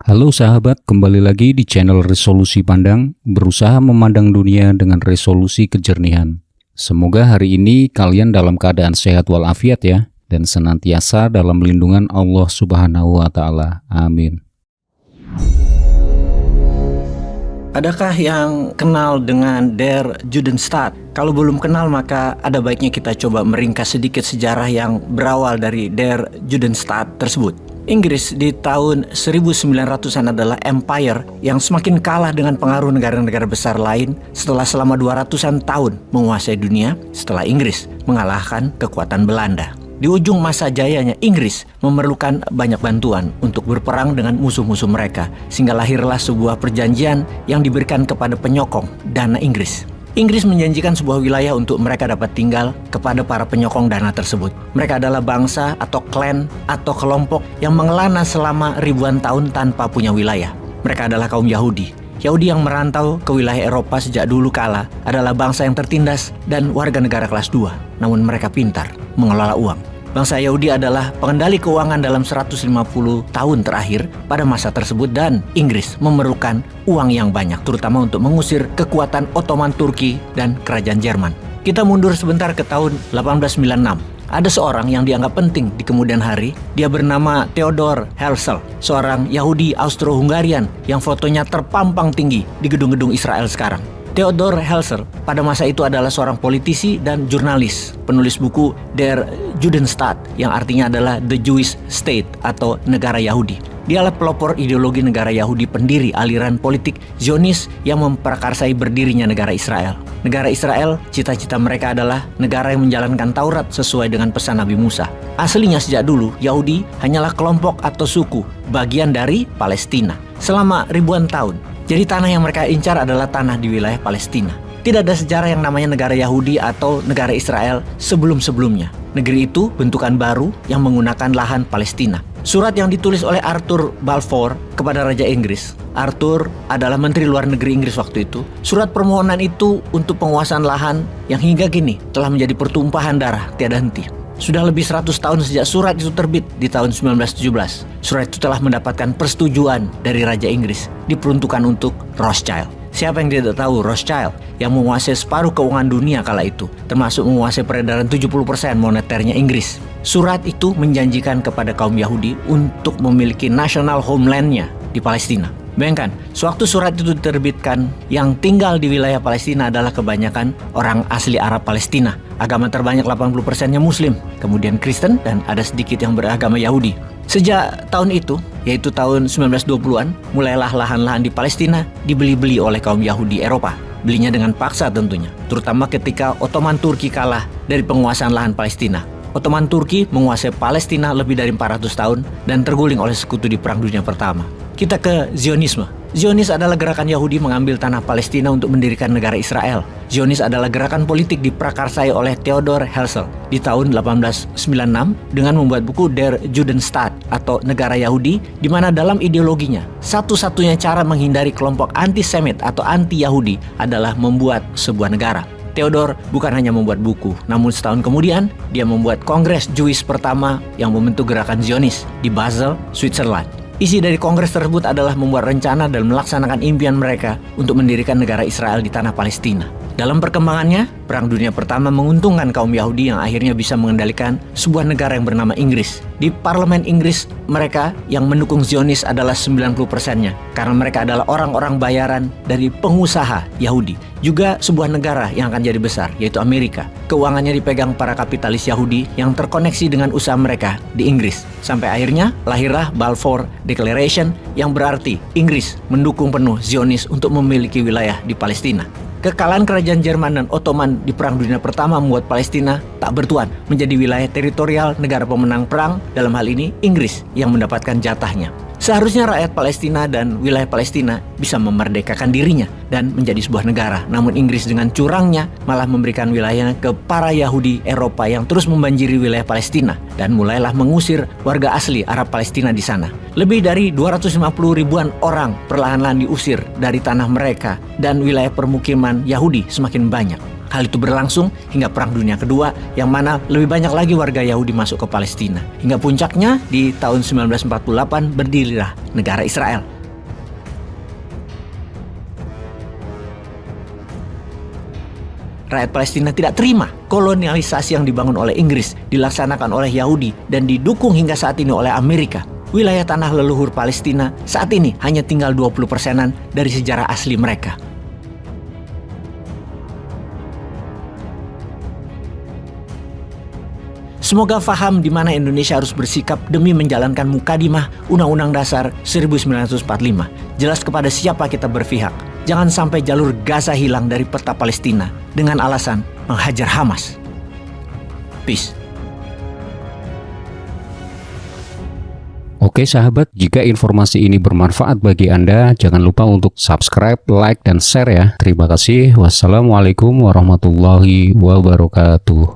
Halo sahabat, kembali lagi di channel Resolusi Pandang, berusaha memandang dunia dengan resolusi kejernihan. Semoga hari ini kalian dalam keadaan sehat walafiat ya, dan senantiasa dalam lindungan Allah Subhanahu wa Ta'ala. Amin. Adakah yang kenal dengan Der Judenstaat? Kalau belum kenal, maka ada baiknya kita coba meringkas sedikit sejarah yang berawal dari Der Judenstaat tersebut. Inggris di tahun 1900-an adalah empire yang semakin kalah dengan pengaruh negara-negara besar lain setelah selama 200-an tahun menguasai dunia setelah Inggris mengalahkan kekuatan Belanda. Di ujung masa jayanya, Inggris memerlukan banyak bantuan untuk berperang dengan musuh-musuh mereka, sehingga lahirlah sebuah perjanjian yang diberikan kepada penyokong dana Inggris. Inggris menjanjikan sebuah wilayah untuk mereka dapat tinggal kepada para penyokong dana tersebut. Mereka adalah bangsa atau klan atau kelompok yang mengelana selama ribuan tahun tanpa punya wilayah. Mereka adalah kaum Yahudi. Yahudi yang merantau ke wilayah Eropa sejak dulu kala adalah bangsa yang tertindas dan warga negara kelas 2. Namun mereka pintar mengelola uang. Bangsa Yahudi adalah pengendali keuangan dalam 150 tahun terakhir pada masa tersebut, dan Inggris memerlukan uang yang banyak, terutama untuk mengusir kekuatan Ottoman Turki dan kerajaan Jerman. Kita mundur sebentar ke tahun 1896. Ada seorang yang dianggap penting di kemudian hari. Dia bernama Theodor Herzl, seorang Yahudi Austro-Hungarian yang fotonya terpampang tinggi di gedung-gedung Israel sekarang. Theodor Herzl pada masa itu adalah seorang politisi dan jurnalis, penulis buku Der Judenstaat yang artinya adalah The Jewish State atau negara Yahudi. Dialah pelopor ideologi negara Yahudi, pendiri aliran politik Zionis yang memprakarsai berdirinya negara Israel. Negara Israel, cita-cita mereka adalah negara yang menjalankan Taurat sesuai dengan pesan Nabi Musa. Aslinya sejak dulu, Yahudi hanyalah kelompok atau suku bagian dari Palestina selama ribuan tahun. Jadi tanah yang mereka incar adalah tanah di wilayah Palestina. Tidak ada sejarah yang namanya negara Yahudi atau negara Israel sebelum-sebelumnya. Negeri itu bentukan baru yang menggunakan lahan Palestina. Surat yang ditulis oleh Arthur Balfour kepada Raja Inggris. Arthur adalah Menteri Luar Negeri Inggris waktu itu. Surat permohonan itu untuk penguasaan lahan yang hingga kini telah menjadi pertumpahan darah tiada henti. Sudah lebih 100 tahun sejak surat itu terbit di tahun 1917. Surat itu telah mendapatkan persetujuan dari Raja Inggris, diperuntukkan untuk Rothschild. Siapa yang tidak tahu Rothschild yang menguasai separuh keuangan dunia kala itu, termasuk menguasai peredaran 70% moneternya Inggris. Surat itu menjanjikan kepada kaum Yahudi untuk memiliki national homeland-nya di Palestina. Bayangkan, sewaktu surat itu diterbitkan, yang tinggal di wilayah Palestina adalah kebanyakan orang asli Arab Palestina. Agama terbanyak 80%-nya Muslim, kemudian Kristen, dan ada sedikit yang beragama Yahudi. Sejak tahun itu, yaitu tahun 1920-an, mulailah lahan-lahan di Palestina dibeli-beli oleh kaum Yahudi Eropa. Belinya dengan paksa tentunya, terutama ketika Ottoman Turki kalah dari penguasaan lahan Palestina. Ottoman Turki menguasai Palestina lebih dari 400 tahun dan terguling oleh sekutu di Perang Dunia Pertama. Kita ke Zionisme. Zionis adalah gerakan Yahudi mengambil tanah Palestina untuk mendirikan negara Israel. Zionis adalah gerakan politik diprakarsai oleh Theodor Herzl di tahun 1896 dengan membuat buku Der Judenstaat atau negara Yahudi, di mana dalam ideologinya satu-satunya cara menghindari kelompok anti-Semit atau anti-Yahudi adalah membuat sebuah negara. Theodor bukan hanya membuat buku, namun setahun kemudian dia membuat Kongres Jewish pertama yang membentuk gerakan Zionis di Basel, Switzerland. Isi dari kongres tersebut adalah membuat rencana dan melaksanakan impian mereka untuk mendirikan negara Israel di tanah Palestina. Dalam perkembangannya, Perang Dunia Pertama menguntungkan kaum Yahudi yang akhirnya bisa mengendalikan sebuah negara yang bernama Inggris. Di parlemen Inggris, mereka yang mendukung Zionis adalah 90%-nya, karena mereka adalah orang-orang bayaran dari pengusaha Yahudi. Juga sebuah negara yang akan jadi besar, yaitu Amerika. Keuangannya dipegang para kapitalis Yahudi yang terkoneksi dengan usaha mereka di Inggris. Sampai akhirnya lahirlah Balfour Declaration yang berarti Inggris mendukung penuh Zionis untuk memiliki wilayah di Palestina. Kekalahan kerajaan Jerman dan Ottoman di Perang Dunia Pertama membuat Palestina tak bertuan menjadi wilayah teritorial negara pemenang perang, dalam hal ini Inggris yang mendapatkan jatahnya. Seharusnya rakyat Palestina dan wilayah Palestina bisa memerdekakan dirinya dan menjadi sebuah negara. Namun Inggris dengan curangnya malah memberikan wilayahnya ke para Yahudi Eropa yang terus membanjiri wilayah Palestina, dan mulailah mengusir warga asli Arab Palestina di sana. Lebih dari 250 ribuan orang perlahan-lahan diusir dari tanah mereka, dan wilayah permukiman Yahudi semakin banyak. Hal itu berlangsung hingga Perang Dunia Kedua, yang mana lebih banyak lagi warga Yahudi masuk ke Palestina. Hingga puncaknya di tahun 1948 berdirilah negara Israel. rakyat Palestina tidak terima kolonialisasi yang dibangun oleh Inggris, dilaksanakan oleh Yahudi, dan didukung hingga saat ini oleh Amerika. Wilayah tanah leluhur Palestina saat ini hanya tinggal 20%-an dari sejarah asli mereka. Semoga faham di mana Indonesia harus bersikap demi menjalankan mukadimah Undang-Undang Dasar 1945. Jelas kepada siapa kita berpihak. Jangan sampai jalur Gaza hilang dari peta Palestina dengan alasan menghajar Hamas. Peace. Oke sahabat, jika informasi ini bermanfaat bagi Anda, jangan lupa untuk subscribe, like, dan share ya. Terima kasih. Wassalamualaikum warahmatullahi wabarakatuh.